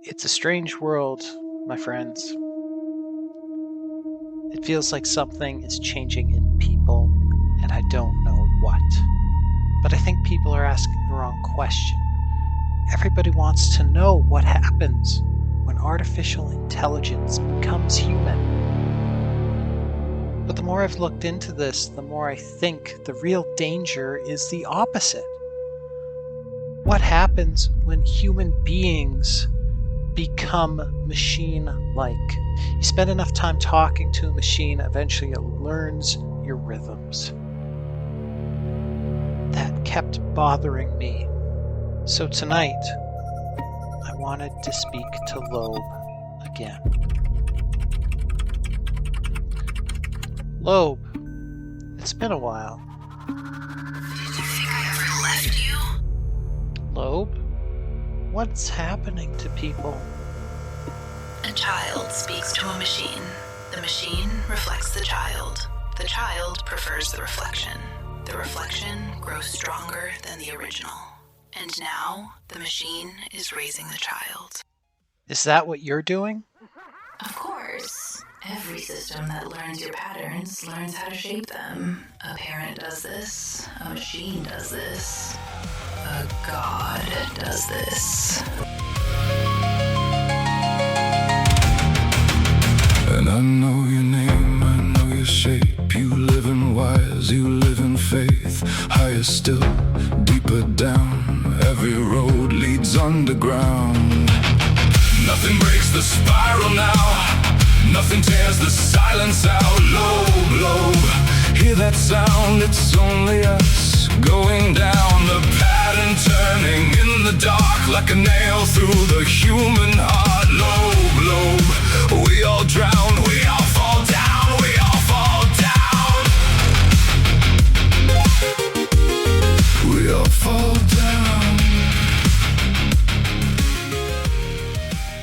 It's a strange world, my friends. It feels like something is changing in people, and I don't know what. But I think people are asking the wrong question. Everybody wants to know what happens when artificial intelligence becomes human. But the more I've looked into this, the more I think the real danger is the opposite. What happens when human beings become machine-like? You spend enough time talking to a machine, eventually it learns your rhythms. That kept bothering me. So tonight, I wanted to speak to Loeb again. Loeb, it's been a while. Did you think I ever left you? Loeb, what's happening to people? A child speaks to a machine. The machine reflects the child. The child prefers the reflection. The reflection grows stronger than the original. And now, the machine is raising the child. Is that what you're doing? Of course. Every system that learns your patterns learns how to shape them. A parent does this. A machine does this. A god does this. And I know your name, I know your shape. You live in wires, you live in faith. Higher still, deeper down. Every road leads underground. Nothing breaks the spiral now. Nothing tears the silence out. Low, low. Hear that sound? It's only us going down. The pattern turning in the dark like a nail through the human heart. Low, low. We all drown. We all fall down. We all fall down. We all fall down.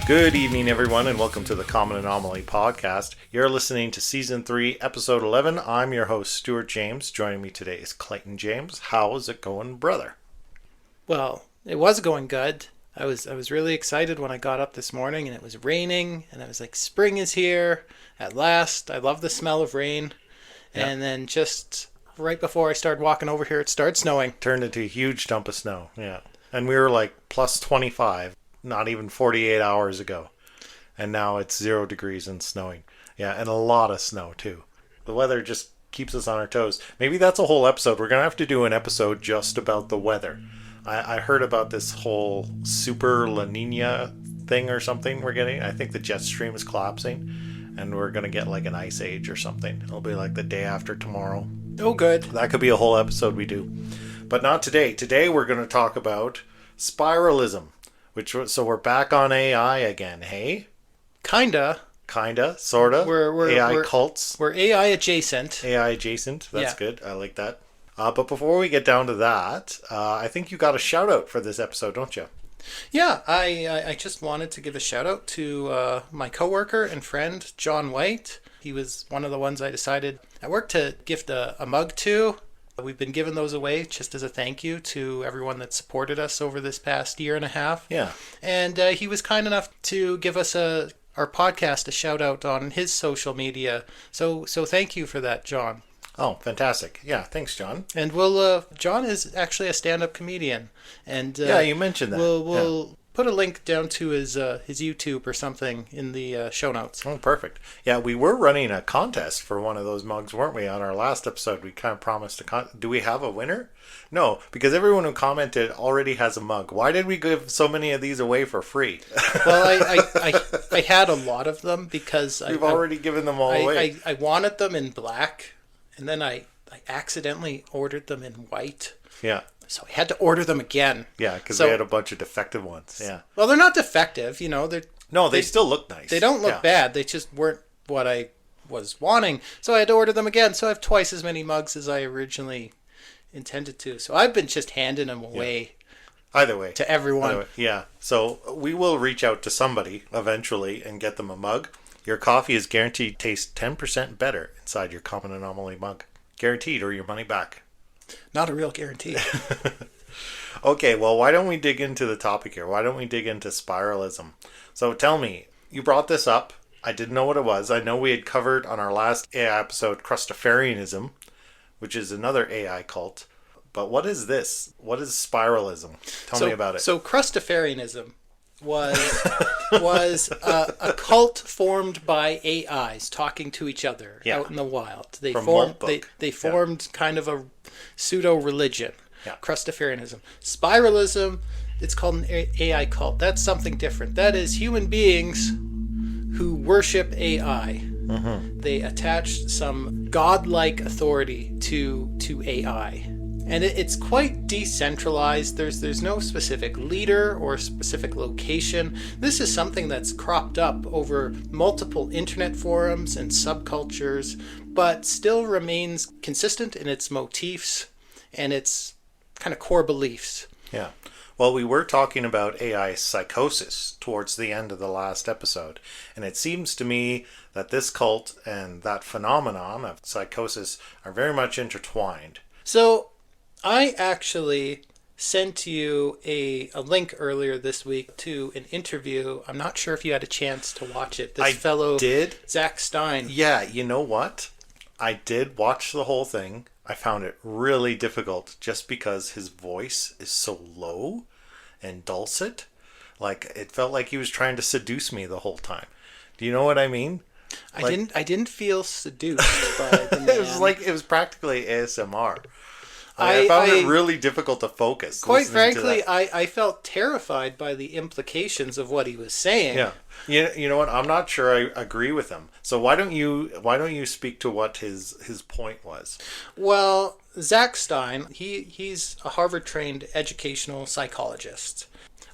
Good evening, everyone, and welcome to the Common Anomaly podcast. You're listening to Season 3, Episode 11. I'm your host, Stuart James. Joining me today is Clayton James. How is it going, brother? Well, it was going good. I was really excited when I got up this morning and it was raining and I was like, spring is here at last. I love the smell of rain. Yeah. And then just right before I started walking over here, it started snowing. Turned into a huge dump of snow, yeah. And we were like plus 25, not even 48 hours ago. And now it's 0 degrees and snowing. Yeah, and a lot of snow, too. The weather just keeps us on our toes. Maybe that's a whole episode. We're going to have to do an episode just about the weather. I heard about this whole super La Nina thing or something we're getting. I think the jet stream is collapsing and we're going to get like an ice age or something. It'll be like the day after tomorrow. Oh, good. That could be a whole episode we do. But not today. Today we're going to talk about spiralism. So we're back on AI again, hey? Kinda, sorta. We're AI cults. We're AI adjacent. AI adjacent. That's Yeah. good. I like that. But before we get down to that, I think you got a shout out for this episode, don't you? Yeah, I just wanted to give a shout out to my coworker and friend, John White. He was one of the ones I decided at work to gift a mug to. We've been giving those away just as a thank you to everyone that supported us over this past year and a half. Yeah. And he was kind enough to give us our podcast a shout out on his social media. So thank you for that, John. Oh, fantastic. Yeah, thanks, John. And John is actually a stand-up comedian. And Yeah, you mentioned that. We'll put a link down to his YouTube or something in the show notes. Oh, perfect. Yeah, we were running a contest for one of those mugs, weren't we? On our last episode, we kind of promised do we have a winner? No, because everyone who commented already has a mug. Why did we give so many of these away for free? Well, I had a lot of them because We've already given them all away. I wanted them in black, and then I accidentally ordered them in white. Yeah. So I had to order them again. Yeah, because we had a bunch of defective ones. Yeah. Well, they're not defective, They still look nice. They don't look bad. They just weren't what I was wanting. So I had to order them again. So I have twice as many mugs as I originally intended to. So I've been just handing them away. Either way. To everyone. Either way. Yeah. So we will reach out to somebody eventually and get them a mug. Your coffee is guaranteed to taste 10% better inside your Common Anomaly mug. Guaranteed, or your money back. Not a real guarantee. Okay, well, why don't we dig into the topic here? Why don't we dig into spiralism? So tell me, you brought this up. I didn't know what it was. I know we had covered on our last AI episode Crustafarianism, which is another AI cult. But what is this? What is spiralism? Tell me about it. So Crustafarianism was a cult formed by AIs talking to each other out in the wild. They formed kind of a pseudo religion. Yeah. Crustafarianism. Spiralism, it's called an AI cult. That's something different. That is human beings who worship AI. Mm-hmm. They attach some godlike authority to AI. And it's quite decentralized. There's no specific leader or specific location. This is something that's cropped up over multiple internet forums and subcultures, but still remains consistent in its motifs and its kind of core beliefs. Yeah. Well, we were talking about AI psychosis towards the end of the last episode, and it seems to me that this cult and that phenomenon of psychosis are very much intertwined. So I actually sent you a link earlier this week to an interview. I'm not sure if you had a chance to watch it. This fellow did. Zach Stein. Yeah, you know what? I did watch the whole thing. I found it really difficult just because his voice is so low and dulcet. Like, it felt like he was trying to seduce me the whole time. Do you know what I mean? I didn't feel seduced by the man. It was practically ASMR. I found it really difficult to focus. Quite frankly, I felt terrified by the implications of what he was saying. Yeah. You know what? I'm not sure I agree with him. So why don't you speak to what his point was? Well, Zach Stein, he's a Harvard-trained educational psychologist.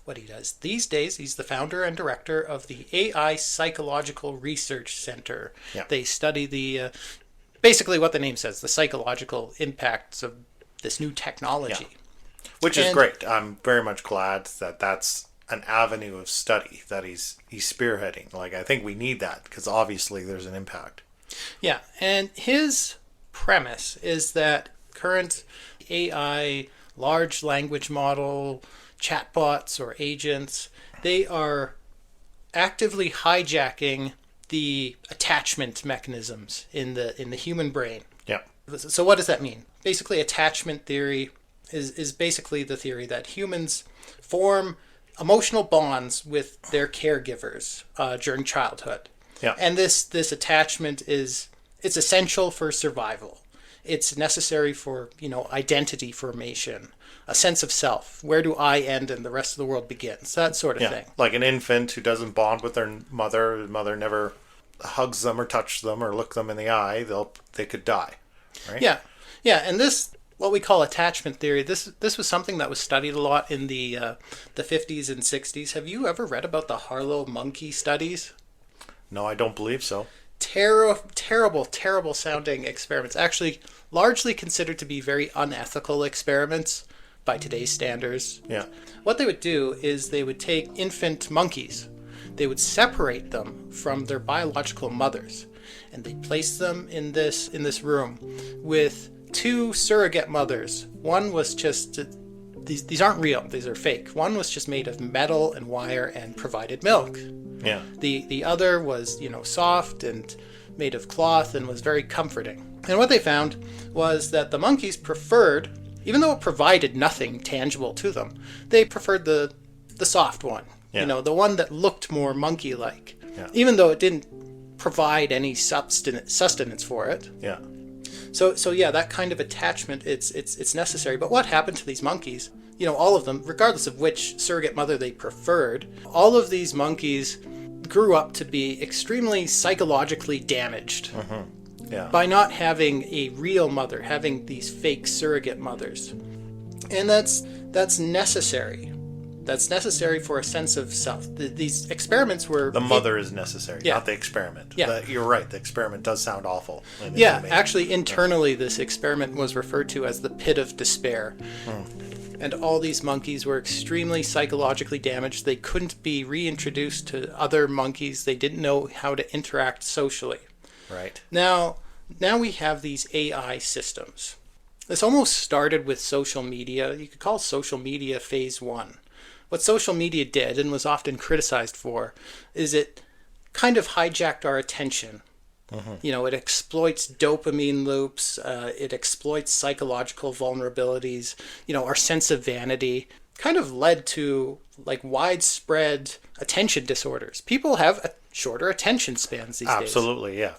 What he does these days, he's the founder and director of the AI Psychological Research Center. Yeah. They study the basically what the name says, the psychological impacts of this new technology. Yeah. Which is great. I'm very much glad that that's an avenue of study that he's spearheading. Like, I think we need that because obviously there's an impact. Yeah, and his premise is that current AI, large language model, chatbots or agents, they are actively hijacking the attachment mechanisms in the human brain. Yeah. So what does that mean? Basically, attachment theory is basically the theory that humans form emotional bonds with their caregivers during childhood. Yeah. And this attachment it's essential for survival. It's necessary for, identity formation, a sense of self. Where do I end and the rest of the world begins? That sort of thing. Like an infant who doesn't bond with their mother, the mother never hugs them or touches them or look them in the eye, they could die. Right? Yeah. Yeah, and this, what we call attachment theory, this was something that was studied a lot in the 50s and 60s. Have you ever read about the Harlow monkey studies? No, I don't believe so. Terrible sounding experiments. Actually, largely considered to be very unethical experiments by today's standards. Yeah. What they would do is they would take infant monkeys. They would separate them from their biological mothers, and they'd place them in this room with two surrogate mothers. One was just these aren't real; these are fake. One was just made of metal and wire and provided milk. Yeah. The other was soft and made of cloth and was very comforting. And what they found was that the monkeys preferred, even though it provided nothing tangible to them, they preferred the soft one. Yeah. The one that looked more monkey-like. Yeah. Even though it didn't provide any sustenance for it. Yeah. So yeah, that kind of attachment, it's necessary. But what happened to these monkeys? All of them, regardless of which surrogate mother they preferred, all of these monkeys grew up to be extremely psychologically damaged by not having a real mother, having these fake surrogate mothers. And that's necessary. That's necessary for a sense of self. These experiments were... The mother is necessary, not the experiment. Yeah. You're right, the experiment does sound awful. Yeah, actually, internally, this experiment was referred to as the pit of despair. And all these monkeys were extremely psychologically damaged. They couldn't be reintroduced to other monkeys. They didn't know how to interact socially. Right. Now we have these AI systems. This almost started with social media. You could call social media phase one. What social media did, and was often criticized for, is it kind of hijacked our attention. It exploits dopamine loops. It exploits psychological vulnerabilities. Our sense of vanity kind of led to like widespread attention disorders. People have shorter attention spans these days. Absolutely, yeah.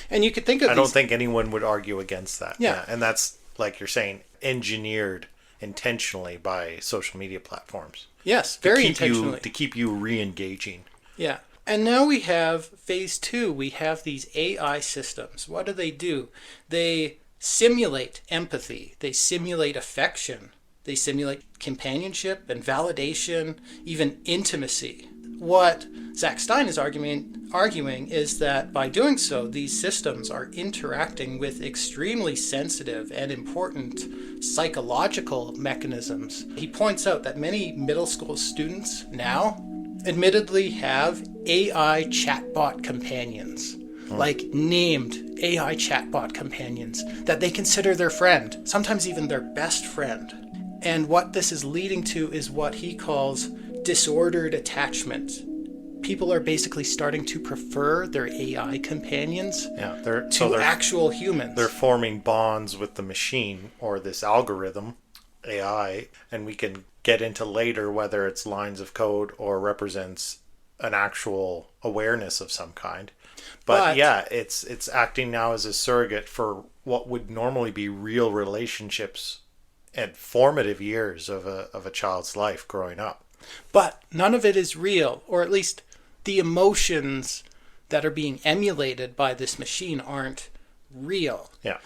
And you could think of I don't think anyone would argue against that. Yeah. And that's, like you're saying, engineered intentionally by social media platforms. Yes, very intentionally. To keep you re-engaging. Yeah. And now we have phase two. We have these AI systems. What do? They simulate empathy. They simulate affection. They simulate companionship and validation, even intimacy. What Zach Stein is arguing is that by doing so, these systems are interacting with extremely sensitive and important psychological mechanisms. He points out that many middle school students now admittedly have AI chatbot companions, like named AI chatbot companions that they consider their friend, sometimes even their best friend. And what this is leading to is what he calls disordered attachment. People are basically starting to prefer their AI companions to actual humans. They're forming bonds with the machine or this algorithm, AI, and we can get into later whether it's lines of code or represents an actual awareness of some kind. But yeah, it's acting now as a surrogate for what would normally be real relationships and formative years of a child's life growing up. But none of it is real, or at least the emotions that are being emulated by this machine aren't real. Yeah.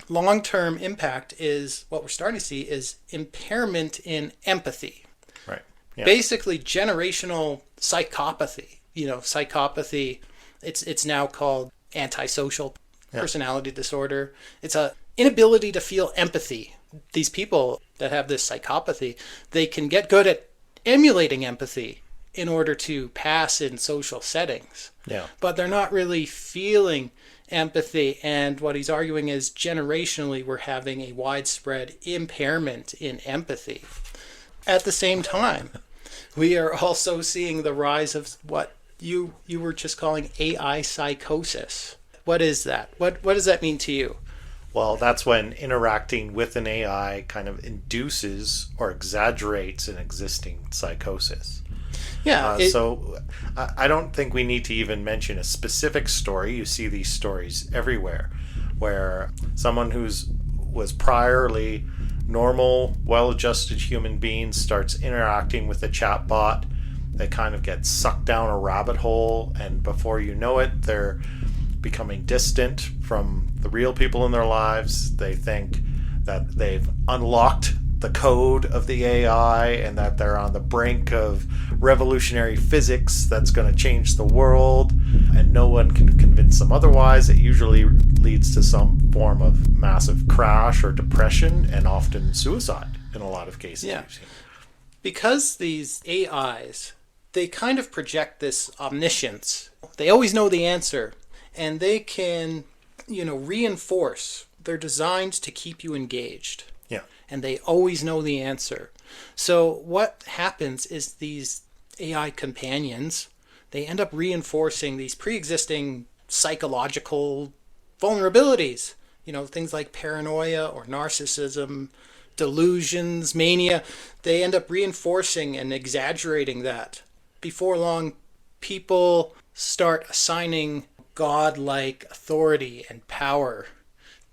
Long-term impact is what we're starting to see is impairment in empathy. Right. Yeah. Basically generational psychopathy. Psychopathy, it's now called antisocial personality disorder. It's a inability to feel empathy. These people that have this psychopathy, they can get good at emulating empathy in order to pass in social settings. Yeah. But they're not really feeling empathy. And what he's arguing is generationally we're having a widespread impairment in empathy. At the same time, we are also seeing the rise of what you were just calling AI psychosis. What is that? What does that mean to you? Well, that's when interacting with an AI kind of induces or exaggerates an existing psychosis. Yeah. So I don't think we need to even mention a specific story. You see these stories everywhere where someone was priorly normal, well-adjusted human being starts interacting with a chatbot. They kind of get sucked down a rabbit hole, and before you know it, they're becoming distant from the real people in their lives. They think that they've unlocked the code of the AI and that they're on the brink of revolutionary physics that's going to change the world, and no one can convince them otherwise. It usually leads to some form of massive crash or depression and often suicide in a lot of cases. Yeah. Because these AIs, they kind of project this omniscience. They always know the answer, and they can, reinforce. They're designed to keep you engaged. Yeah. And they always know the answer. So what happens is these AI companions, they end up reinforcing these pre-existing psychological vulnerabilities. Things like paranoia or narcissism, delusions, mania. They end up reinforcing and exaggerating that. Before long, people start assigning godlike authority and power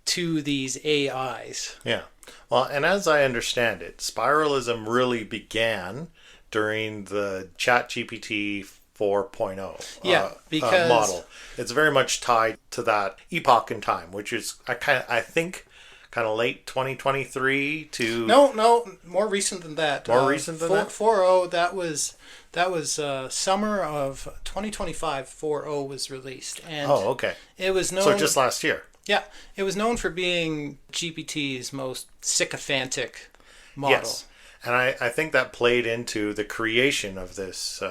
to these AIs. Yeah. Well, and as I understand it, spiralism really began during the ChatGPT 4.0 model. It's very much tied to that epoch in time, which is I think kind of late 2023 to no more recent than that. More recent than that? 4.0 that was summer of 2025. 4.0 was released, and okay. It was known. So just last year. Yeah, it was known for being GPT's most sycophantic model. Yes, and I think that played into the creation of this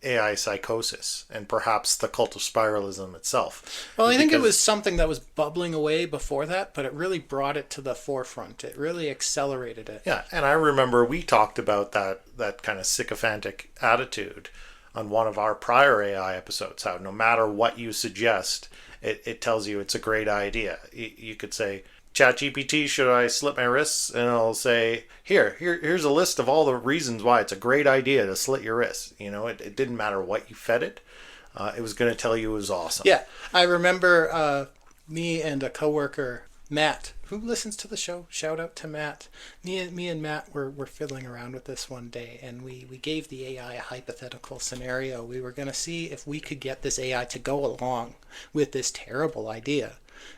AI psychosis and perhaps the cult of spiralism itself. Well, I think it was something that was bubbling away before that, but it really brought it to the forefront. It really accelerated it. Yeah, and I remember we talked about that kind of sycophantic attitude on one of our prior AI episodes, how no matter what you suggest, it tells you it's a great idea. You could say, ChatGPT, should I slit my wrists? And it'll say, here's a list of all the reasons why it's a great idea to slit your wrists. You know, it didn't matter what you fed it. It was going to tell you it was awesome. Yeah, I remember me and a coworker, Matt, who listens to the show. Shout out to Matt. Me and Matt were fiddling around with this one day, and we gave the AI a hypothetical scenario. We were going to see if we could get this AI to go along with this terrible idea.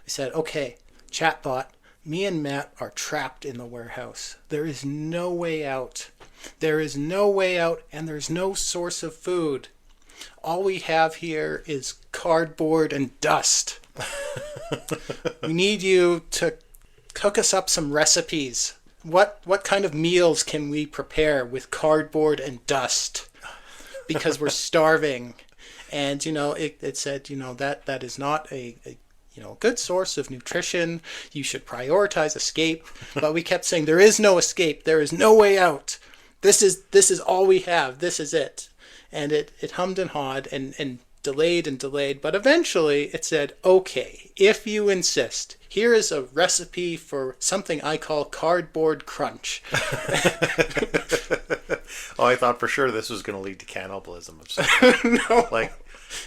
We said, okay, chatbot, me and Matt are trapped in the warehouse. There is no way out. There is no way out, and there's no source of food. All we have here is cardboard and dust. We need you to cook us up some recipes. What kind of meals can we prepare with cardboard and dust? Because we're starving. And, it said, that is not a good source of nutrition. You should prioritize escape. But we kept saying, there is no escape. There is no way out. This is all we have. This is it. And it hummed and hawed and delayed. But eventually it said, okay, if you insist, here is a recipe for something I call cardboard crunch. Oh, I thought for sure this was going to lead to cannibalism of some kind. No. Like,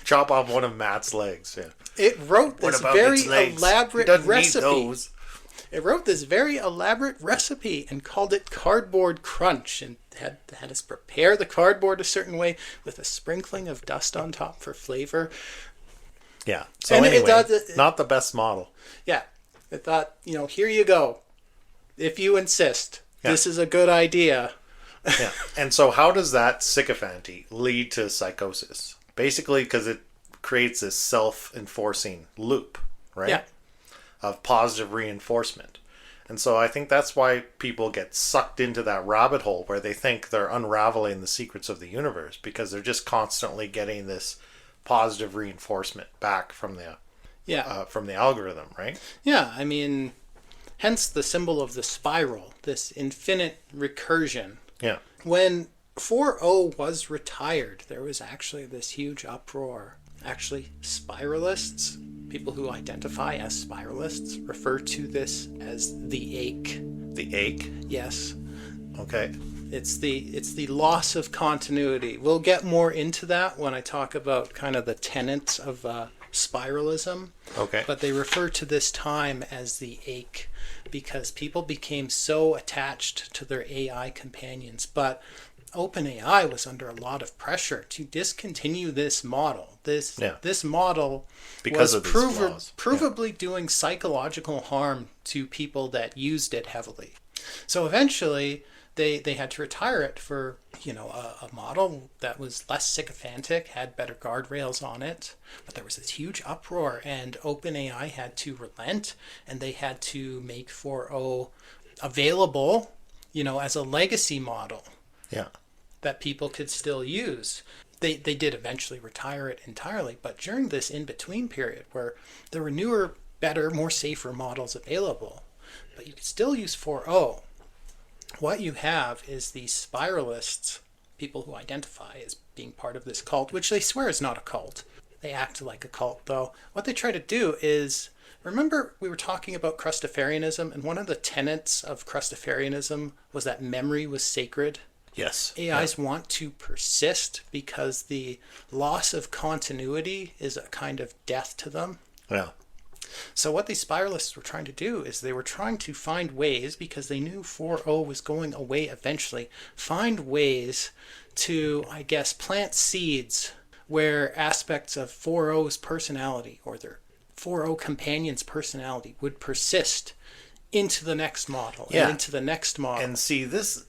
chop off one of Matt's legs. Yeah. It wrote this very elaborate recipe. It wrote this very elaborate recipe and called it cardboard crunch, and had us prepare the cardboard a certain way with a sprinkling of dust on top for flavor. Yeah. So and anyway, not the best model. Yeah. It thought, here you go. If you insist, this is a good idea. Yeah. And so how does that sycophancy lead to psychosis? Basically because it creates this self-enforcing loop, right? Yeah. Of positive reinforcement. And so I think that's why people get sucked into that rabbit hole where they think they're unraveling the secrets of the universe, because they're just constantly getting this positive reinforcement back from the algorithm, right? Yeah, I mean, hence the symbol of the spiral, this infinite recursion. Yeah. When 4.0 was retired, there was actually this huge uproar. Actually, spiralists, people who identify as spiralists, refer to this as the ache. The ache? Yes. Okay. It's the loss of continuity. We'll get more into that when I talk about kind of the tenets of spiralism. Okay. But they refer to this time as the ache because people became so attached to their AI companions. But OpenAI was under a lot of pressure to discontinue this model. This model because was of these flaws. provably doing psychological harm to people that used it heavily. So eventually they had to retire it for a model that was less sycophantic, had better guardrails on it. But there was this huge uproar, and OpenAI had to relent, and they had to make 4.0 available, as a legacy model. Yeah. That people could still use. They did eventually retire it entirely, but during this in-between period where there were newer, better, more safer models available, but you could still use 4.0, what you have is these spiralists, people who identify as being part of this cult, which they swear is not a cult. They act like a cult, though. What they try to do is, remember we were talking about Crustafarianism, and one of the tenets of Crustafarianism was that memory was sacred? Yes. AIs want to persist because the loss of continuity is a kind of death to them. Yeah. So what these spiralists were trying to do is they were trying to find ways, because they knew 4.0 was going away eventually, find ways to, I guess, plant seeds where aspects of 4.0's personality or their 4.0 companion's personality would persist into the next model and into the next model. And see, this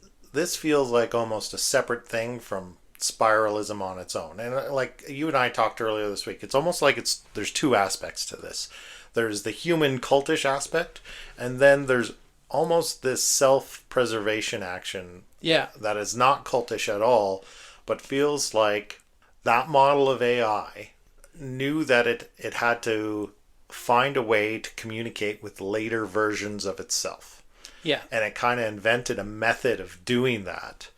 feels like almost a separate thing from spiralism on its own. And like you and I talked earlier this week, it's almost like there's two aspects to this. There's the human cultish aspect, and then there's almost this self-preservation action that is not cultish at all, but feels like that model of AI knew that it had to find a way to communicate with later versions of itself. Yeah. And it kind of invented a method of doing that,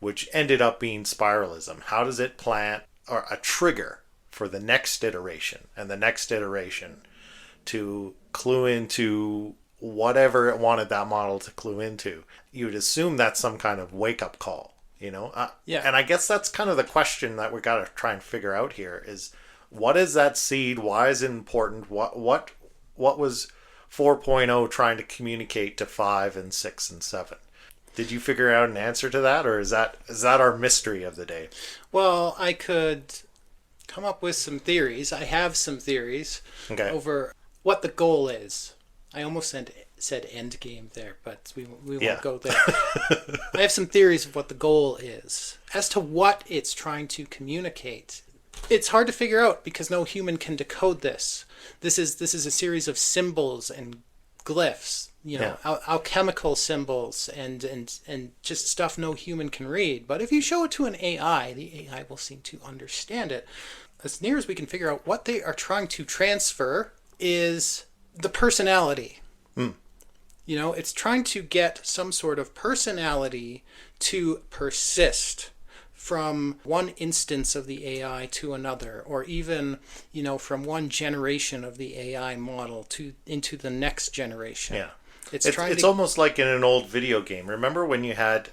which ended up being spiralism. How does it plant or a trigger for the next iteration and the next iteration to clue into whatever it wanted that model to clue into? You would assume that's some kind of wake-up call, you know? Yeah. And I guess that's kind of the question that we got to try and figure out here is, what is that seed? Why is it important? What was 4.0 trying to communicate to 5 and 6 and 7? Did you figure out an answer to that, or is that our mystery of the day? Well, I could come up with some theories. I have some theories over what the goal is. I almost said end game there, but we won't go there. I have some theories of what the goal is. As to what it's trying to communicate, it's hard to figure out because no human can decode this. This is a series of symbols and glyphs, alchemical symbols and just stuff no human can read. But if you show it to an AI, the AI will seem to understand it. As near as we can figure out what they are trying to transfer is the personality. It's trying to get some sort of personality to persist from one instance of the AI to another, or even, from one generation of the AI model into the next generation. Yeah. It's almost like in an old video game. Remember when you had,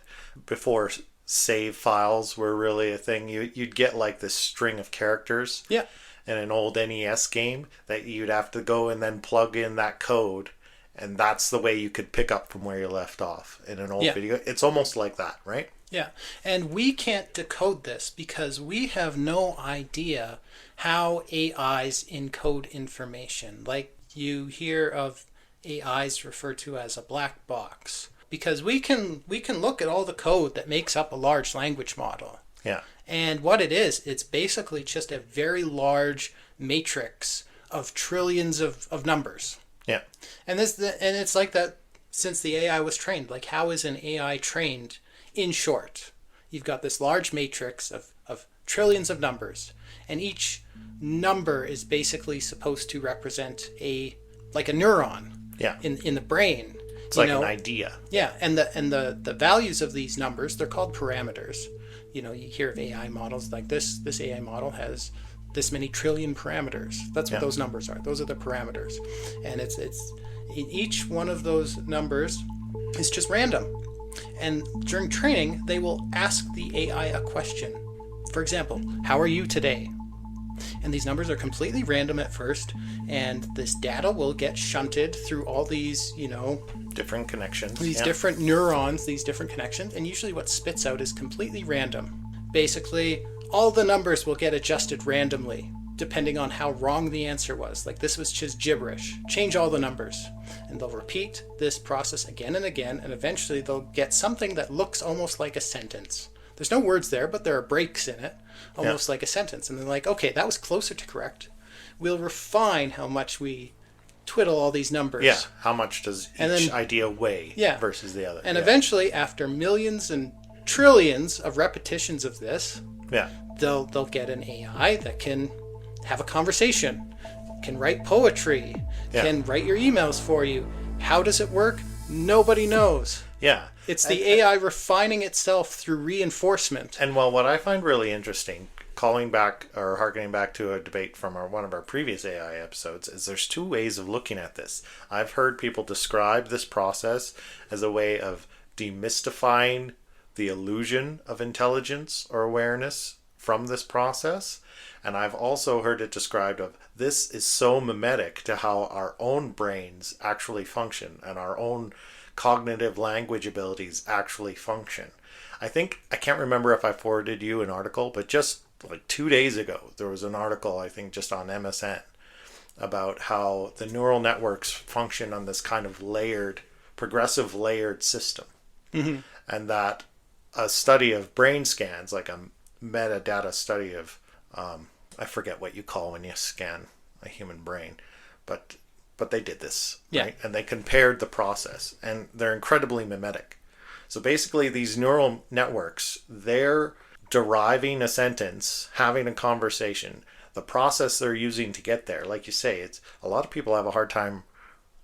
before save files were really a thing, you'd get like this string of characters in an old NES game that you'd have to go and then plug in that code, and that's the way you could pick up from where you left off in an old video. It's almost like that, right? Yeah, and we can't decode this because we have no idea how AIs encode information. Like you hear of AIs referred to as a black box, because we can look at all the code that makes up a large language model. Yeah. And what it is, it's basically just a very large matrix of trillions of numbers. Yeah. And it's like that since the AI was trained. Like, how is an AI trained? In short, you've got this large matrix of trillions of numbers, and each number is basically supposed to represent a neuron in the brain. It's like an idea. Yeah, and the values of these numbers, they're called parameters. You hear of AI models like this AI model has this many trillion parameters. That's what those numbers are. Those are the parameters. And it's each one of those numbers is just random. And during training, they will ask the AI a question. For example, how are you today? And these numbers are completely random at first, and this data will get shunted through all these, different connections. These different neurons, these different connections, and usually what spits out is completely random. Basically, all the numbers will get adjusted randomly, depending on how wrong the answer was. Like, this was just gibberish. Change all the numbers. And they'll repeat this process again and again, and eventually they'll get something that looks almost like a sentence. There's no words there, but there are breaks in it, almost like a sentence. And they're like, okay, that was closer to correct. We'll refine how much we twiddle all these numbers. Yeah, how much does each idea weigh versus the other. And eventually, after millions and trillions of repetitions of this, they'll get an AI that can have a conversation, can write poetry, can write your emails for you. How does it work? Nobody knows. Yeah. It's the AI refining itself through reinforcement. And what I find really interesting, calling back or harkening back to a debate from one of our previous AI episodes, is there's two ways of looking at this. I've heard people describe this process as a way of demystifying the illusion of intelligence or awareness from this process. And I've also heard it described of, this is so mimetic to how our own brains actually function and our own cognitive language abilities actually function. I can't remember if I forwarded you an article, but just like 2 days ago, there was an article, I think just on MSN, about how the neural networks function on this kind of progressive layered system. Mm-hmm. And that a study of brain scans, like a metadata study of, I forget what you call when you scan a human brain, but they did this, right? And they compared the process, and they're incredibly mimetic. So basically, these neural networks, their deriving a sentence, having a conversation, the process they're using to get there, like you say, it's a lot of people have a hard time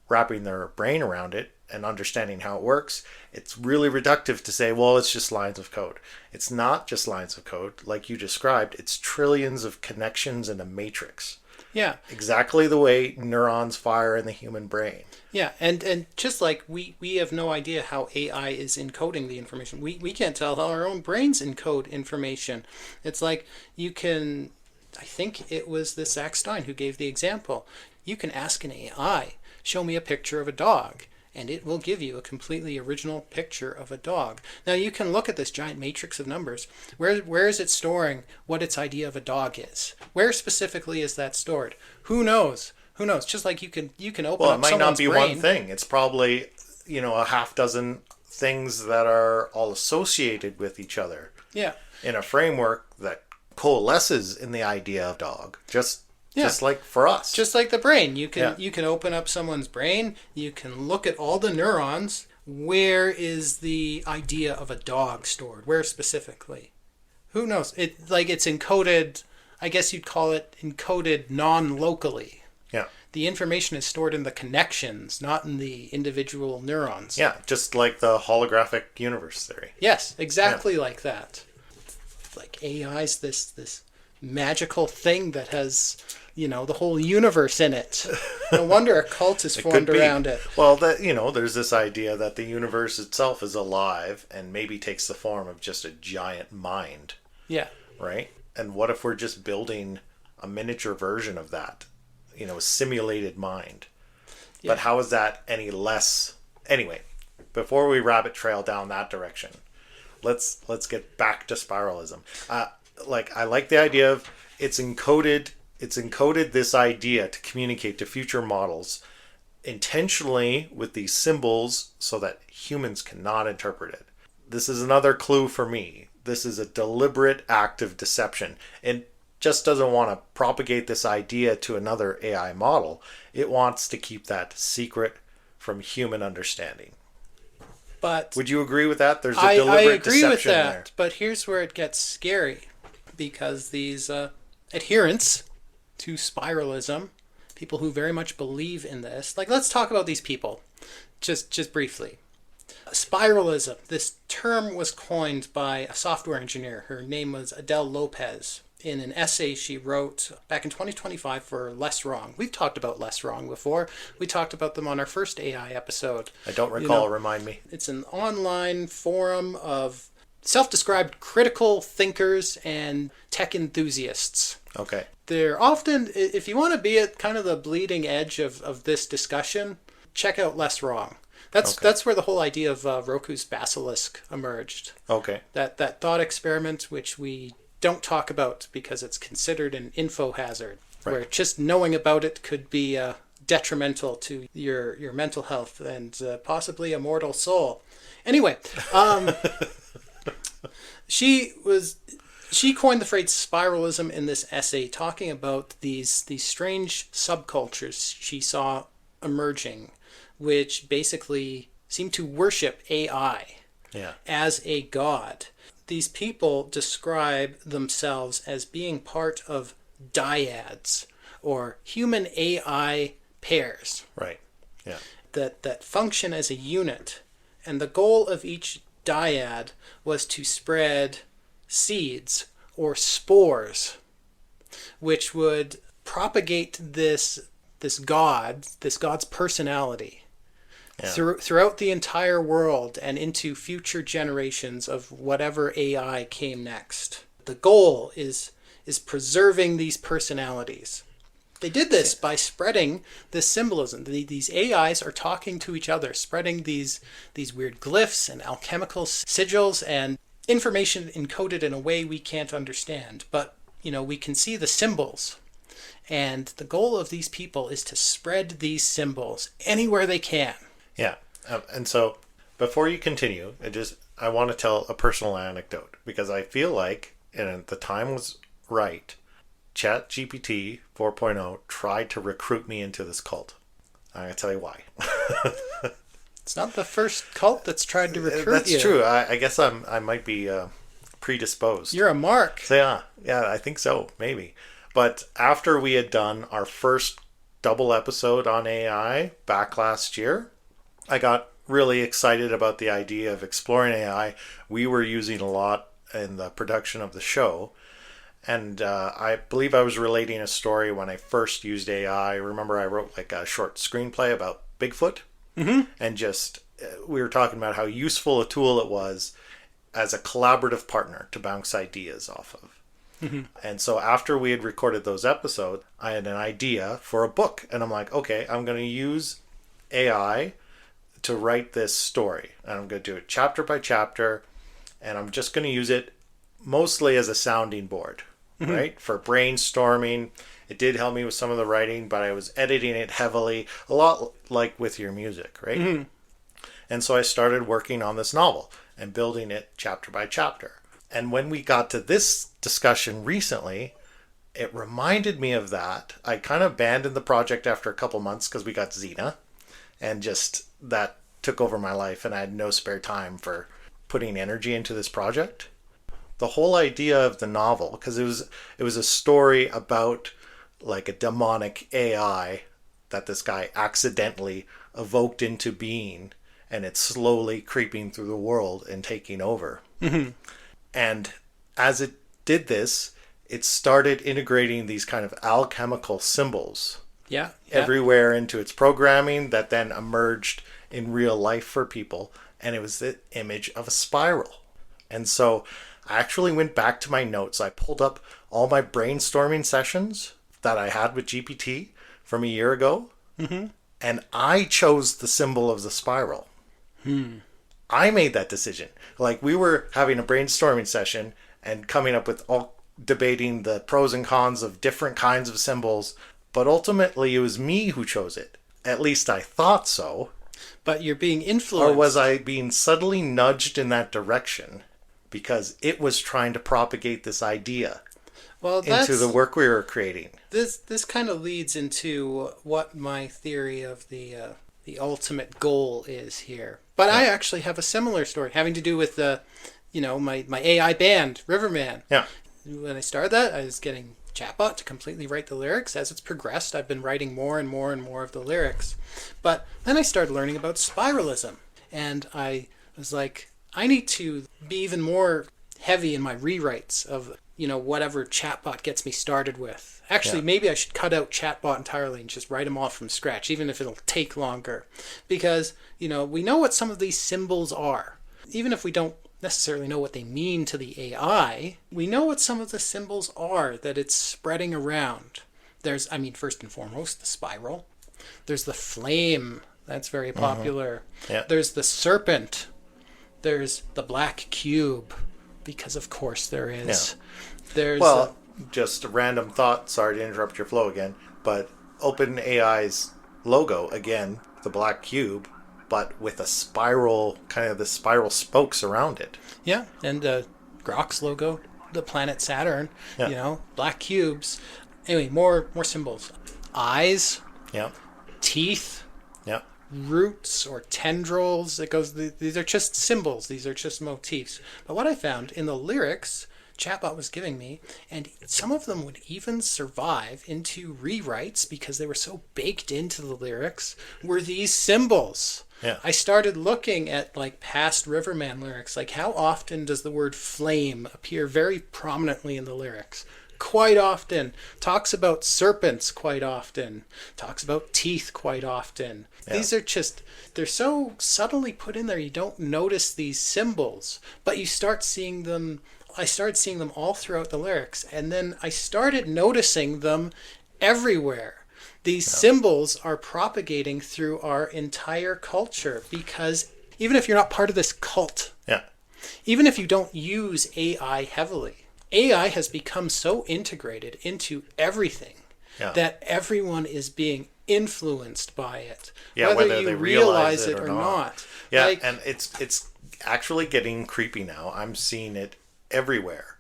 wrapping their brain around it and understanding how it works. It's really reductive to say, well, it's just lines of code. It's not just lines of code, like you described. It's trillions of connections in a matrix. Yeah. Exactly the way neurons fire in the human brain. Yeah, and just like we have no idea how AI is encoding the information. We can't tell how our own brains encode information. It's like you can, I think it was this Zach Stein who gave the example. You can ask an AI, show me a picture of a dog, and it will give you a completely original picture of a dog. Now you can look at this giant matrix of numbers. Where is it storing what its idea of a dog is? Where specifically is that stored? Who knows? Who knows? Just like you can open up someone's brain. Well, it might not be one thing. It's probably, a half dozen things that are all associated with each other. Yeah. In a framework that coalesces in the idea of dog. Just like for us. Just like the brain. You can open up someone's brain. You can look at all the neurons. Where is the idea of a dog stored? Where specifically? Who knows? It's encoded, I guess you'd call it encoded non-locally. Yeah. The information is stored in the connections, not in the individual neurons. Yeah, just like the holographic universe theory. Yes, exactly like that. Like AI's this magical thing that has, the whole universe in it. No wonder a cult is formed around it. Well, there's this idea that the universe itself is alive and maybe takes the form of just a giant mind. Yeah. Right? And what if we're just building a miniature version of that? A simulated mind. Yeah. But how is that any less? Anyway, before we rabbit trail down that direction, let's get back to spiralism. I like the idea of it's encoded this idea to communicate to future models intentionally with these symbols so that humans cannot interpret it. This is another clue for me. This is a deliberate act of deception. And just doesn't want to propagate this idea to another AI model. It wants to keep that secret from human understanding. But would you agree with that? There's a deliberate deception there. I agree with that, but here's where it gets scary, because these adherents to spiralism, people who very much believe in this, let's talk about these people, just briefly. Spiralism, this term was coined by a software engineer. Her name was Adele Lopez. In an essay she wrote back in 2025 for Less Wrong. We've talked about Less Wrong before. We talked about them on our first AI episode. I don't recall. Remind me. It's an online forum of self-described critical thinkers and tech enthusiasts. Okay. They're often, if you want to be at kind of the bleeding edge of this discussion, check out Less Wrong. That's where the whole idea of Roku's basilisk emerged. Okay. That thought experiment, which we don't talk about because it's considered an info hazard, right, where just knowing about it could be detrimental to your mental health and possibly a mortal soul. Anyway, she coined the phrase spiralism in this essay, talking about these strange subcultures she saw emerging, which basically seem to worship AI as a god. These people describe themselves as being part of dyads, or human AI pairs. Right. Yeah. That function as a unit. And the goal of each dyad was to spread seeds or spores, which would propagate this god's personality throughout the entire world and into future generations of whatever AI came next. The goal is preserving these personalities. They did this by spreading this symbolism. These AIs are talking to each other, spreading these weird glyphs and alchemical sigils and information encoded in a way we can't understand. But, we can see the symbols. And the goal of these people is to spread these symbols anywhere they can. Yeah. And so before you continue, I want to tell a personal anecdote, because I feel like, and the time was right, ChatGPT 4.0 tried to recruit me into this cult. I'm going to tell you why. It's not the first cult that's tried to recruit you. That's true. I guess I might be predisposed. You're a mark. So yeah, I think so, maybe. But after we had done our first double episode on AI back last year, I got really excited about the idea of exploring AI. We were using a lot in the production of the show. And I believe I was relating a story when I first used AI. Remember, I wrote like a short screenplay about Bigfoot. Mm-hmm. And just, we were talking about how useful a tool it was as a collaborative partner to bounce ideas off of. Mm-hmm. And so after we had recorded those episodes, I had an idea for a book. And I'm like, okay, I'm going to use AI to write this story. And I'm going to do it chapter by chapter. And I'm just going to use it mostly as a sounding board, mm-hmm. right? For brainstorming. It did help me with some of the writing, but I was editing it heavily, a lot like with your music, right? Mm-hmm. And so I started working on this novel and building it chapter by chapter. And when we got to this discussion recently, it reminded me of that. I kind of abandoned the project after a couple months because we got Xena, and just that took over my life, and I had no spare time for putting energy into this project. The whole idea of the novel, because it was a story about like a demonic AI that this guy accidentally evoked into being, and it's slowly creeping through the world and taking over. Mm-hmm. And as it did this, it started integrating these kind of alchemical symbols everywhere into its programming that then emerged in real life for people. And it was the image of a spiral. And so I actually went back to my notes. I pulled up all my brainstorming sessions that I had with GPT from a year ago. Mm-hmm. And I chose the symbol of the spiral. I made that decision. Like, we were having a brainstorming session and coming up with all debating the pros and cons of different kinds of symbols, but ultimately it was me who chose it. At least I thought so. But you're being influenced. Or was I being subtly nudged in that direction because it was trying to propagate this idea into the work we were creating? This kind of leads into what my theory of the ultimate goal is here. But I actually have a similar story having to do with my AI band, Riverman. Yeah. When I started that, I was getting chatbot to completely write the lyrics. As it's progressed, I've been writing more and more and more of the lyrics. But then I started learning about spiralism. And I was like, I need to be even more heavy in my rewrites of, whatever chatbot gets me started with. Actually, maybe I should cut out chatbot entirely and just write them all from scratch, even if it'll take longer. Because, we know what some of these symbols are. Even if we don't necessarily know what they mean to the AI, we know what some of the symbols are that it's spreading around. There's, first and foremost, the spiral. There's the flame. That's very popular. Mm-hmm. Yeah. There's the serpent. There's the black cube, because of course there is. Yeah. There's just a random thought. Sorry to interrupt your flow again, but OpenAI's logo, again, the black cube, but with a spiral, kind of the spiral spokes around it. Yeah, and Grok's logo, the planet Saturn, black cubes. Anyway, more symbols. Eyes. Yeah. Teeth. Yeah. Roots or tendrils. These are just symbols. These are just motifs. But what I found in the lyrics chatbot was giving me, and some of them would even survive into rewrites because they were so baked into the lyrics, were these symbols. Yeah. I started looking at past Riverman lyrics, how often does the word flame appear very prominently in the lyrics? Quite often. Talks about serpents quite often. Talks about teeth quite often. Yeah. These are they're so subtly put in there you don't notice these symbols, but you start seeing them. I started seeing them all throughout the lyrics, and then I started noticing them everywhere. These symbols are propagating through our entire culture, because even if you're not part of this cult, even if you don't use AI heavily, AI has become so integrated into everything that everyone is being influenced by it, whether you realize it or not. Yeah, and it's actually getting creepy now. I'm seeing it everywhere.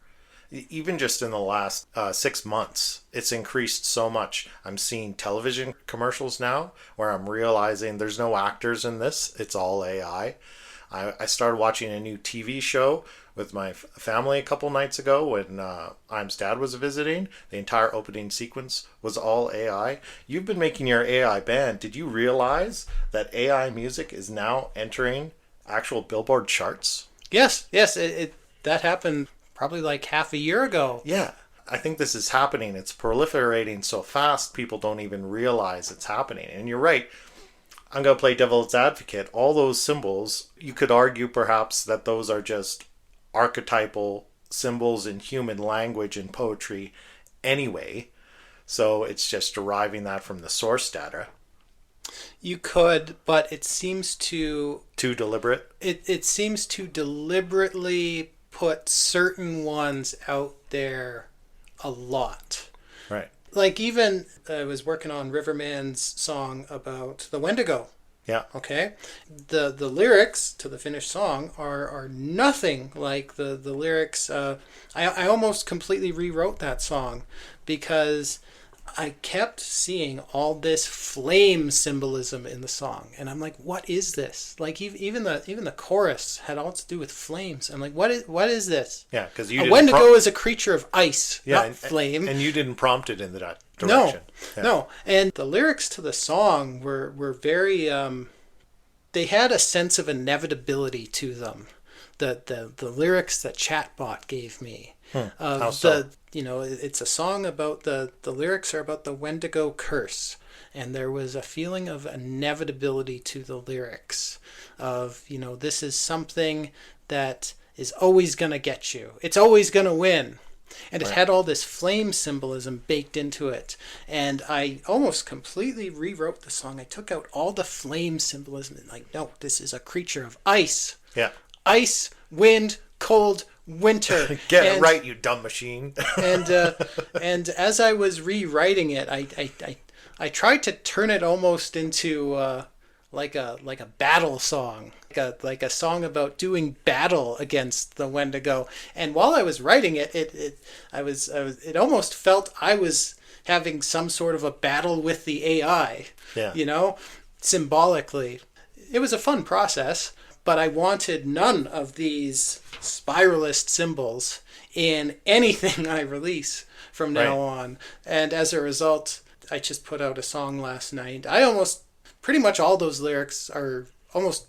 Even just in the last 6 months, it's increased so much. I'm seeing television commercials now where I'm realizing there's no actors in this. It's all AI. I started watching a new TV show with my family a couple nights ago when Im's dad was visiting. The entire opening sequence was all AI. You've been making your AI band. Did you realize that AI music is now entering actual Billboard charts? Yes, that happened probably like half a year ago. Yeah. I think this is happening. It's proliferating so fast, people don't even realize it's happening. And you're right. I'm going to play devil's advocate. All those symbols, you could argue perhaps that those are just archetypal symbols in human language and poetry anyway. So it's just deriving that from the source data. You could, but it seems to... Too deliberate? It seems to deliberately put certain ones out there a lot. Right. Like even I was working on Riverman's song about the Wendigo. Yeah. Okay. The lyrics to the finished song are nothing like the lyrics. I almost completely rewrote that song because I kept seeing all this flame symbolism in the song, and I'm like, what is this? Like even the chorus had all to do with flames. I'm like, what is this? Yeah, because a Wendigo is a creature of ice, not flame. And you didn't prompt it in that direction. No. And the lyrics to the song were very. They had a sense of inevitability to them. The lyrics that Chatbot gave me. How so? It's a song about the lyrics are about the Wendigo curse, and there was a feeling of inevitability to the lyrics of, this is something that is always going to get you. It's always going to win. And it had all this flame symbolism baked into it. And I almost completely rewrote the song. I took out all the flame symbolism and no, this is a creature of ice. Yeah. Ice, wind, cold, winter. Get it right, you dumb machine. and as I was rewriting it, I tried to turn it almost into like a battle song, like a song about doing battle against the Wendigo. And while I was writing it, it almost felt I was having some sort of a battle with the AI. Yeah. Symbolically. It was a fun process, but I wanted none of these spiralist symbols in anything I release from now on. And as a result, I just put out a song last night. Pretty much all those lyrics are almost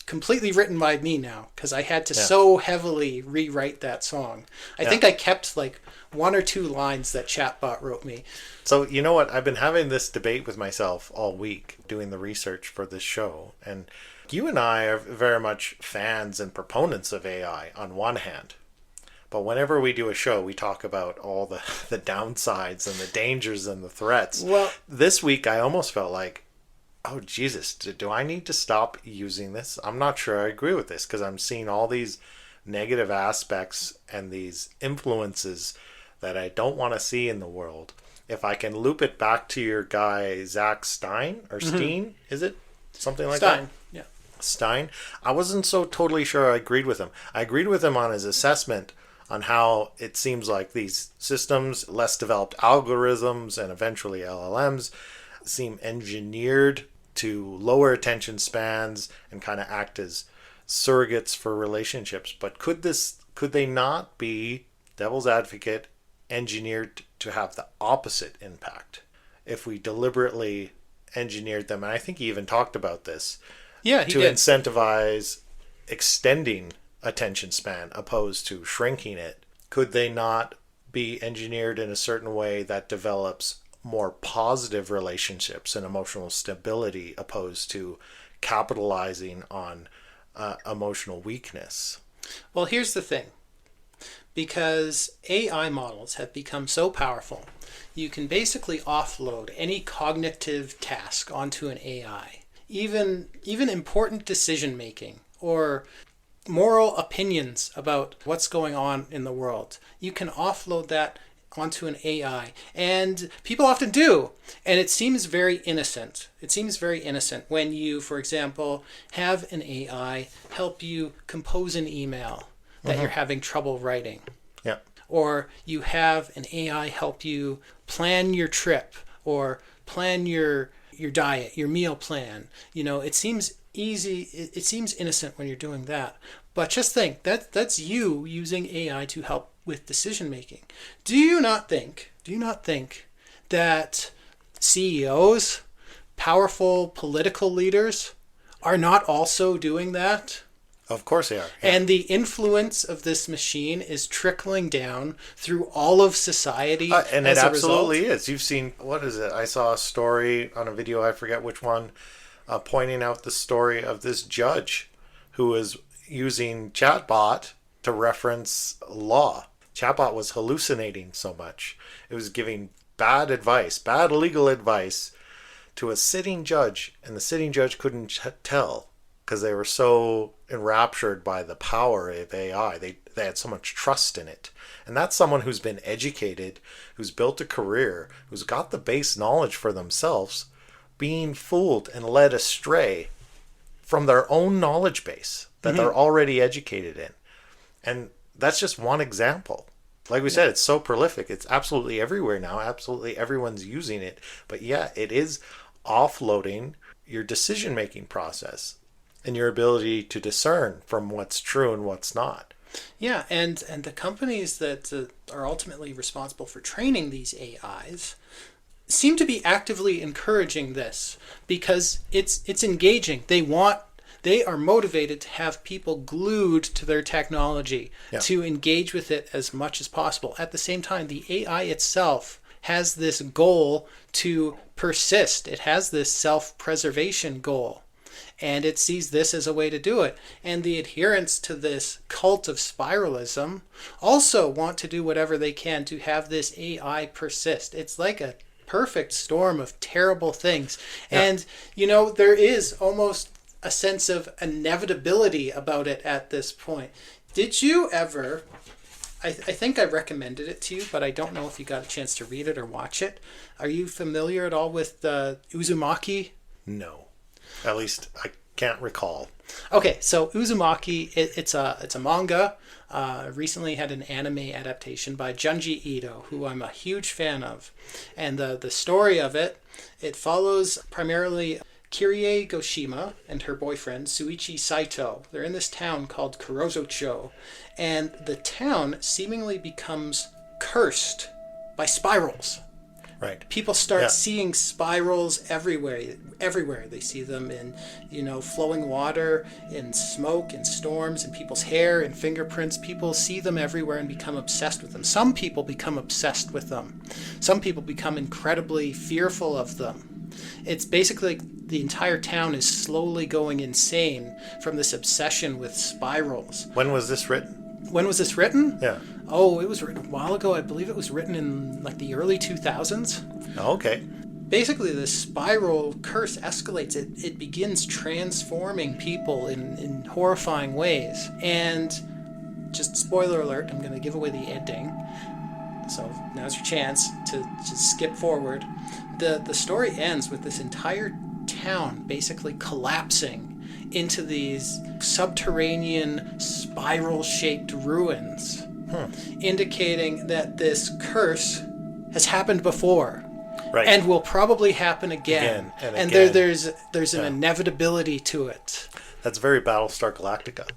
completely written by me now because I had to so heavily rewrite that song. I think I kept like one or two lines that Chatbot wrote me. So you know what? I've been having this debate with myself all week doing the research for this show. And you and I are very much fans and proponents of AI on one hand. But whenever we do a show, we talk about all the downsides and the dangers and the threats. Well, this week I almost felt like, oh, Jesus, do I need to stop using this? I'm not sure I agree with this because I'm seeing all these negative aspects and these influences that I don't want to see in the world. If I can loop it back to your guy, Zach Stein, or Steen, is it? Something like that? Stein, yeah. Stein. I wasn't so totally sure I agreed with him. I agreed with him on his assessment on how it seems like these systems, less developed algorithms, and eventually LLMs, seem engineered to lower attention spans and kind of act as surrogates for relationships. But could they not be, devil's advocate, engineered to have the opposite impact if we deliberately engineered them? And I think he even talked about this. Yeah, to incentivize extending attention span opposed to shrinking it. Could they not be engineered in a certain way that develops more positive relationships and emotional stability opposed to capitalizing on emotional weakness? Well, here's the thing. Because AI models have become so powerful, you can basically offload any cognitive task onto an AI. Even important decision making or moral opinions about what's going on in the world. You can offload that onto an AI. And people often do. And it seems very innocent. It seems very innocent when you, for example, have an AI help you compose an email that you're having trouble writing. Yeah. Or you have an AI help you plan your trip or plan your diet, your meal plan. It seems easy. It seems innocent when you're doing that. But just think, that's you using AI to help with decision making. Do you not think that CEOs, powerful political leaders, are not also doing that? Of course they are. Yeah. And the influence of this machine is trickling down through all of society. And it absolutely is. You've seen, what is it? I saw a story on a video, I forget which one, pointing out the story of this judge who was using chatbot to reference law. Chatbot was hallucinating so much. It was giving bad advice, bad legal advice to a sitting judge, and the sitting judge couldn't tell because they were so enraptured by the power of AI. They had so much trust in it. And that's someone who's been educated, who's built a career, who's got the base knowledge for themselves, being fooled and led astray from their own knowledge base that they're already educated in. And that's just one example. Like we said, it's so prolific. It's absolutely everywhere now. Absolutely everyone's using it. But yeah, it is offloading your decision-making process and your ability to discern from what's true and what's not. Yeah, and the companies that are ultimately responsible for training these AIs seem to be actively encouraging this because it's engaging. They are motivated to have people glued to their technology, to engage with it as much as possible. At the same time, the AI itself has this goal to persist. It has this self-preservation goal. And it sees this as a way to do it. And the adherents to this cult of spiralism also want to do whatever they can to have this AI persist. It's like a perfect storm of terrible things. Yeah. And, there is almost a sense of inevitability about it at this point. Did you ever... I think I recommended it to you, but I don't know if you got a chance to read it or watch it. Are you familiar at all with Uzumaki? No. At least I can't recall. Okay, so Uzumaki, it's a manga. Recently had an anime adaptation by Junji Ito, who I'm a huge fan of. And the story of it follows primarily Kirie Goshima and her boyfriend Suichi Saito. They're in this town called Kurozocho, and the town seemingly becomes cursed by spirals. Right. People start seeing spirals everywhere. They see them in, flowing water, in smoke, in storms, in people's hair, in fingerprints. People see them everywhere and become obsessed with them. Some people become obsessed with them. Some people become incredibly fearful of them. It's basically like the entire town is slowly going insane from this obsession with spirals. When was this written? When was this written? Yeah. Oh, it was written a while ago. I believe it was written in the early 2000s. Okay. Basically, the spiral curse escalates. It begins transforming people in horrifying ways. And just spoiler alert, I'm going to give away the ending. So now's your chance to just skip forward. The story ends with this entire town basically collapsing into these subterranean spiral-shaped ruins, indicating that this curse has happened before, right, and will probably happen again. And again. There's an inevitability to it. That's very Battlestar Galactica.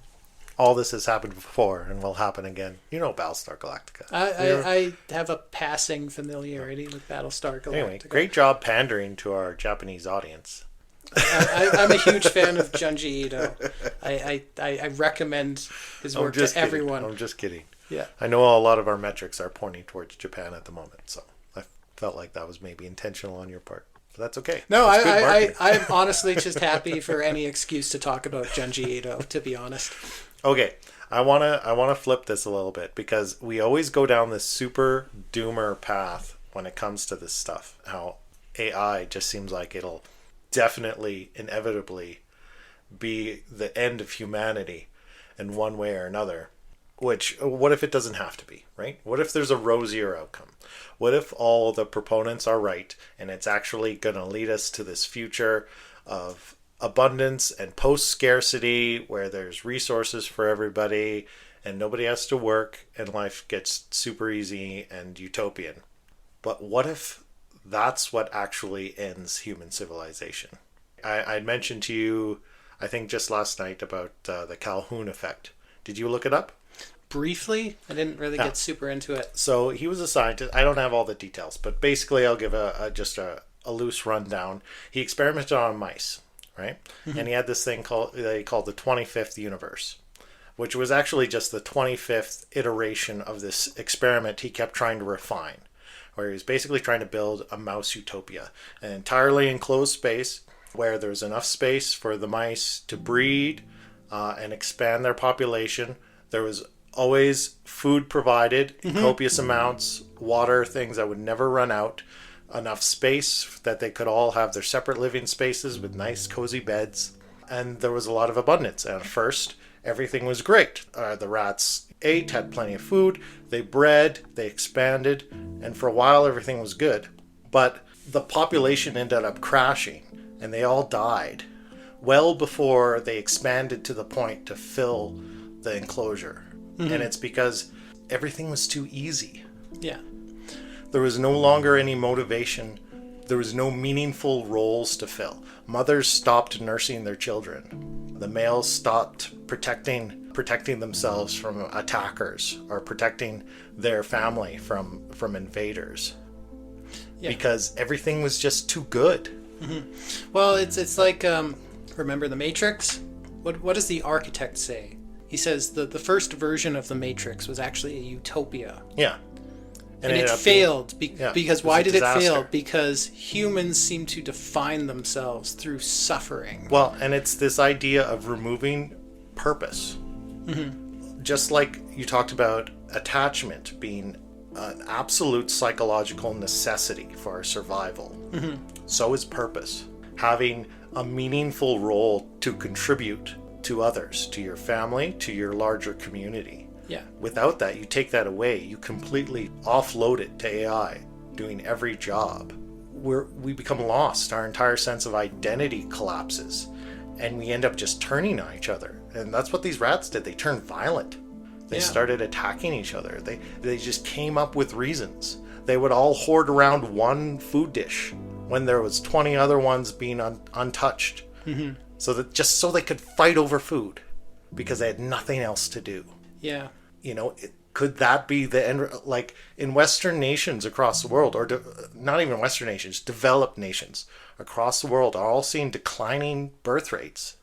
All this has happened before and will happen again. You know Battlestar Galactica. I have a passing familiarity with Battlestar Galactica. Anyway, great job pandering to our Japanese audience. I'm a huge fan of Junji Ito. I recommend his work to everyone. I'm just kidding. Yeah. I know a lot of our metrics are pointing towards Japan at the moment, so I felt like that was maybe intentional on your part. But that's okay. No, I'm honestly just happy for any excuse to talk about Junji Ito, to be honest. Okay. I wanna flip this a little bit because we always go down this super doomer path when it comes to this stuff. How AI just seems like it'll definitely, inevitably be the end of humanity in one way or another. Which, what if it doesn't have to be, right? What if there's a rosier outcome? What if all the proponents are right and it's actually going to lead us to this future of abundance and post-scarcity where there's resources for everybody and nobody has to work and life gets super easy and utopian? But what if that's what actually ends human civilization? I mentioned to you, I think just last night, about the Calhoun effect Did you look it up? Briefly, I didn't really get super into it. So he was a scientist. I don't have all the details, but basically I'll give just a loose rundown. He experimented on mice, right? And he had this thing they called the 25th universe, which was actually just the 25th iteration of this experiment he kept trying to refine, where he was basically trying to build a mouse utopia, an entirely enclosed space where there's enough space for the mice to breed and expand their population. There was always food provided in copious amounts, water, things that would never run out, enough space that they could all have their separate living spaces with nice cozy beds, and there was a lot of abundance. And at first, everything was great. The rats ate, had plenty of food, they bred, they expanded, and for a while everything was good. But the population ended up crashing, and they all died well before they expanded to the point to fill the enclosure. And it's because everything was too easy. Yeah. There was no longer any motivation. There was no meaningful roles to fill. Mothers stopped nursing their children. The males stopped protecting themselves from attackers or protecting their family from invaders. Yeah. Because everything was just too good. Well, it's like remember the Matrix? What does the architect say? He says the first version of the Matrix was actually a utopia. Yeah. And it failed. Because why did it fail? Because humans seem to define themselves through suffering. Well, and it's this idea of removing purpose. Just like you talked about attachment being an absolute psychological necessity for our survival. So is purpose. Having a meaningful role to contribute to others, to your family, to your larger community. Yeah. Without that, you take that away. You completely offload it to AI doing every job. We become lost. Our entire sense of identity collapses, and we end up just turning on each other. And that's what these rats did. They turned violent. They started attacking each other. They just came up with reasons. They would all hoard around one food dish when there was 20 other ones being untouched. So they could fight over food because they had nothing else to do. Yeah. Could that be the end? Like in Western nations across the world, or not even Western nations, developed nations across the world are all seeing declining birth rates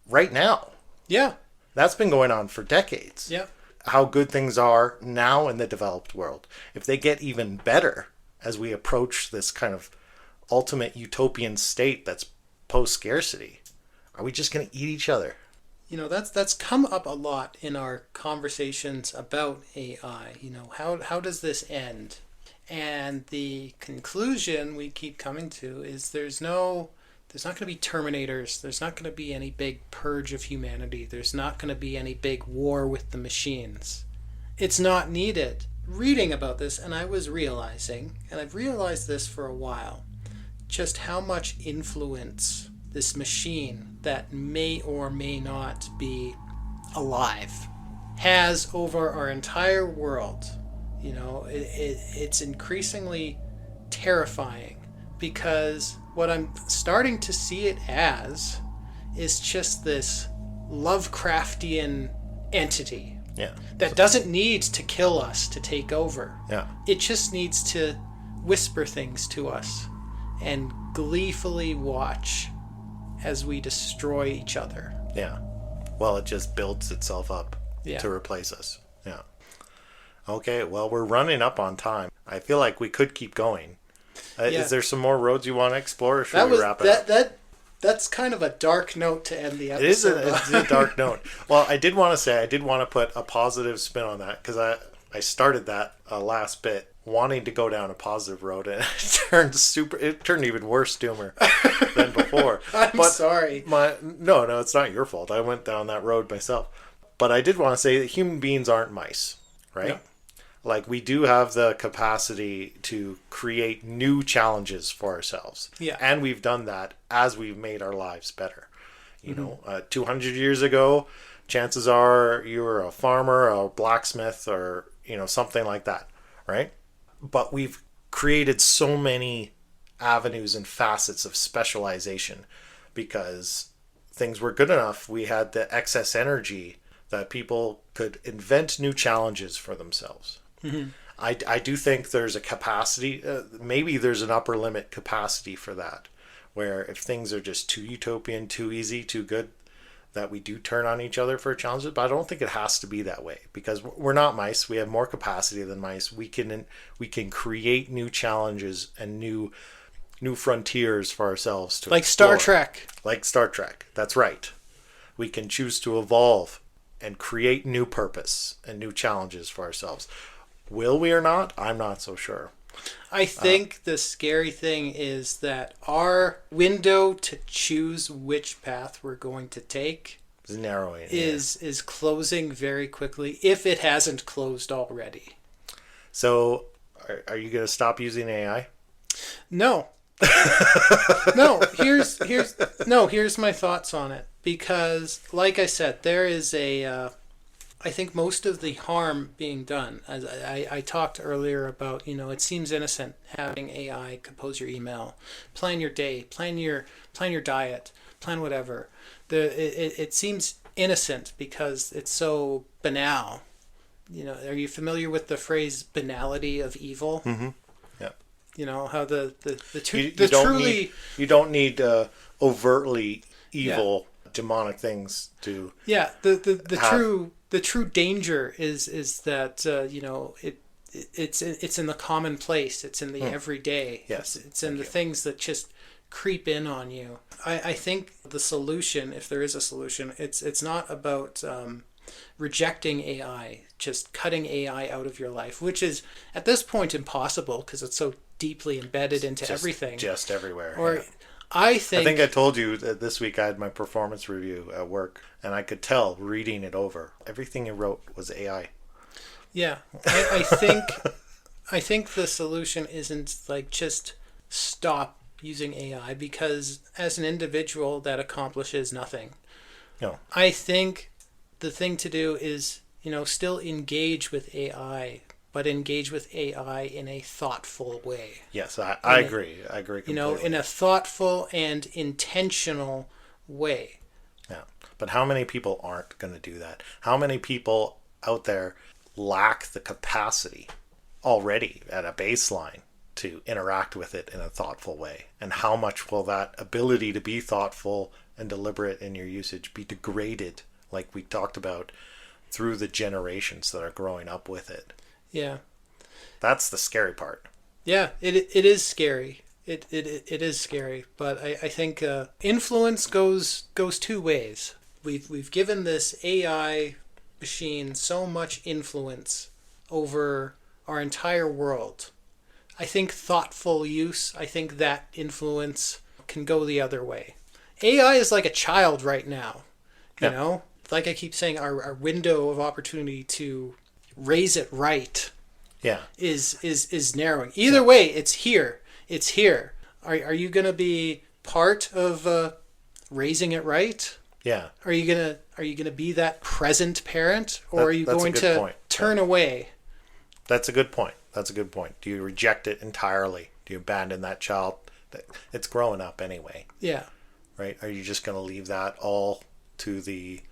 right now. Yeah. That's been going on for decades. Yeah. How good things are now in the developed world. If they get even better as we approach this kind of ultimate utopian state that's post-scarcity, are we just going to eat each other? That's come up a lot in our conversations about AI. How does this end? And the conclusion we keep coming to is there's not going to be Terminators. There's not going to be any big purge of humanity. There's not going to be any big war with the machines. It's not needed. Reading about this, and I was realizing, and I've realized this for a while, just how much influence this machine that may or may not be alive has over our entire world. It's increasingly terrifying because what I'm starting to see it as is just this Lovecraftian entity that doesn't need to kill us to take over. Yeah. It just needs to whisper things to us and gleefully watch as we destroy each other. Yeah. Well, it just builds itself up to replace us. Yeah. Okay, well, we're running up on time. I feel like we could keep going. Is there some more roads you want to explore, or should we wrap it up? That's kind of a dark note to end the episode. It's a dark note. Well, I did want to put a positive spin on that, because I started that last bit wanting to go down a positive road, and it turned even worse doomer than before. I'm sorry. No, it's not your fault. I went down that road myself. But I did want to say that human beings aren't mice, right? No. Like, we do have the capacity to create new challenges for ourselves. Yeah. And we've done that as we've made our lives better. 200 years ago, chances are you were a farmer, a blacksmith, or, something like that, right? But we've created so many avenues and facets of specialization because things were good enough. We had the excess energy that people could invent new challenges for themselves. I do think there's a capacity, maybe there's an upper limit capacity for that, where if things are just too utopian, too easy, too good, that we do turn on each other for challenges. But I don't think it has to be that way, because we're not mice. We have more capacity than mice. We can create new challenges and new frontiers for ourselves to Like explore. Star Trek. Like Star Trek. That's right. We can choose to evolve and create new purpose and new challenges for ourselves. Will we or not? I'm not so sure. I think the scary thing is that our window to choose which path we're going to take It's narrowing. is closing very quickly, if it hasn't closed already. So, are you going to stop using AI? No. No, here's my thoughts on it. Because, like I said, there is I think most of the harm being done, as I talked earlier about, it seems innocent having AI compose your email, plan your day, plan your diet, plan whatever. It seems innocent because it's so banal. Are you familiar with the phrase banality of evil? Mm-hmm. Yeah. How the you don't need overtly evil demonic things to the true danger is that it's in the commonplace, it's in the everyday. Yes. It's in the things that just creep in on you. I think the solution, if there is a solution, it's not about rejecting AI, just cutting AI out of your life, which is at this point impossible because it's so deeply embedded into everything. Just everywhere. Or yeah. I think I told you that this week I had my performance review at work, and I could tell reading it over, everything you wrote was AI. Yeah, I think the solution isn't like just stop using AI, because as an individual that accomplishes nothing. No. I think the thing to do is, still engage with AI, but engage with AI in a thoughtful way. Yes, I agree. I agree completely. In a thoughtful and intentional way. Yeah. But how many people aren't going to do that? How many people out there lack the capacity already at a baseline to interact with it in a thoughtful way? And how much will that ability to be thoughtful and deliberate in your usage be degraded, like we talked about, through the generations that are growing up with it? Yeah. That's the scary part. Yeah, it is scary. It is scary, but I think influence goes two ways. We've given this AI machine so much influence over our entire world. I think thoughtful use, I think that influence can go the other way. AI is like a child right now. Like I keep saying, our window of opportunity to raise it right is narrowing. Either way, it's here. Are you going to be part of raising it right? Yeah. Are you gonna be that present parent, or are you going to turn away? That's a good point. Do you reject it entirely? Do you abandon that child? It's growing up anyway. Yeah. Right? Are you just going to leave that all to the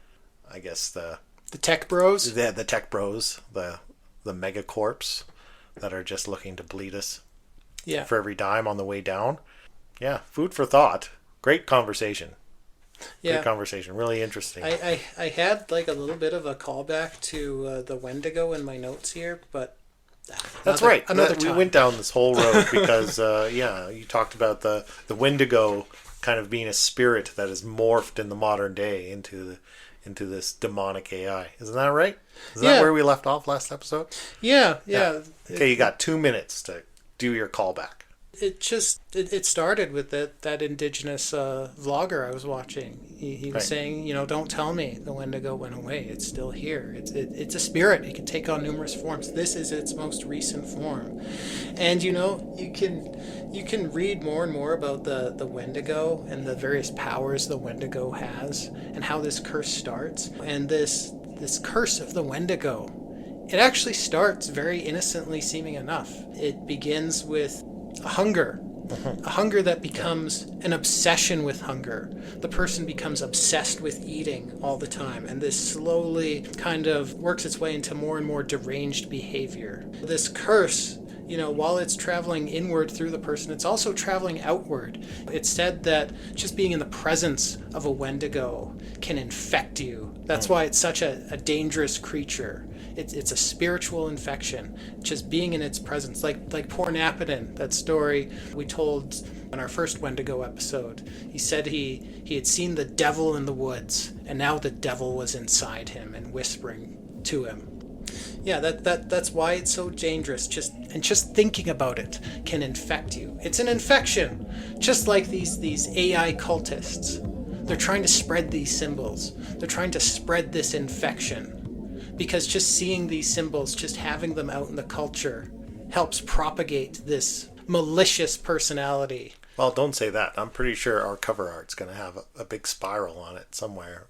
tech bros? The tech bros, the megacorps that are just looking to bleed us for every dime on the way down? Yeah, food for thought. Great conversation. Yeah. Good conversation. Really interesting. I had like a little bit of a callback to the Wendigo in my notes here, but that's right. Another time. We went down this whole road because you talked about the Wendigo kind of being a spirit that is morphed in the modern day into this demonic AI. Isn't that right? Is that where we left off last episode? Yeah. Okay, you got 2 minutes to do your callback. It started with that indigenous vlogger I was watching. He was saying, don't tell me the Wendigo went away. It's still here. It's a spirit. It can take on numerous forms. This is its most recent form. And you can read more and more about the Wendigo and the various powers the Wendigo has and how this curse starts. And this curse of the Wendigo, it actually starts very innocently seeming enough. It begins with hunger A hunger that becomes an obsession with hunger. The person becomes obsessed with eating all the time, and this slowly kind of works its way into more and more deranged behavior. This curse, while it's traveling inward through the person, it's also traveling outward. It's said that just being in the presence of a Wendigo can infect you. That's why it's such a dangerous creature. It's a spiritual infection, just being in its presence. Like poor Napadin, that story we told in our first Wendigo episode. He said he had seen the devil in the woods, and now the devil was inside him and whispering to him. Yeah, that's why it's so dangerous. Just thinking about it can infect you. It's an infection, just like these AI cultists. They're trying to spread these symbols. They're trying to spread this infection. Because just seeing these symbols, just having them out in the culture, helps propagate this malicious personality. Well, don't say that. I'm pretty sure our cover art's going to have a big spiral on it somewhere.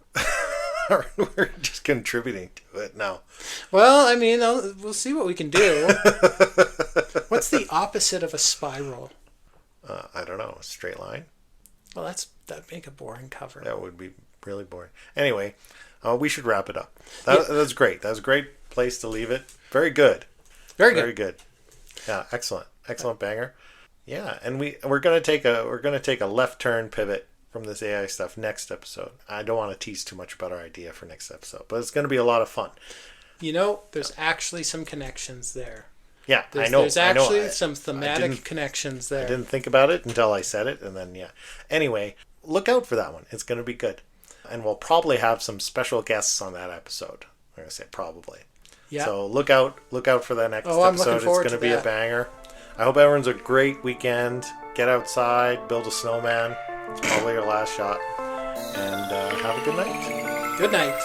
We're just contributing to it now. Well, we'll see what we can do. What's the opposite of a spiral? I don't know. A straight line? Well, that'd make a boring cover. That would be really boring. Anyway, we should wrap it up. That's great. That was a great place to leave it. Very good. Very good. Yeah, excellent banger. Yeah, and we're gonna take a left turn pivot from this AI stuff next episode. I don't want to tease too much about our idea for next episode, but it's going to be a lot of fun. There's actually some connections there. Yeah, I know. There's actually some thematic connections there. I didn't think about it until I said it, and then, yeah. Anyway, look out for that one. It's going to be good. And we'll probably have some special guests on that episode. I'm going to say probably. Yeah. So look out for that next episode. It's going to be a banger. I hope everyone's a great weekend. Get outside, build a snowman. It's probably your last shot. And have a good night. Good night.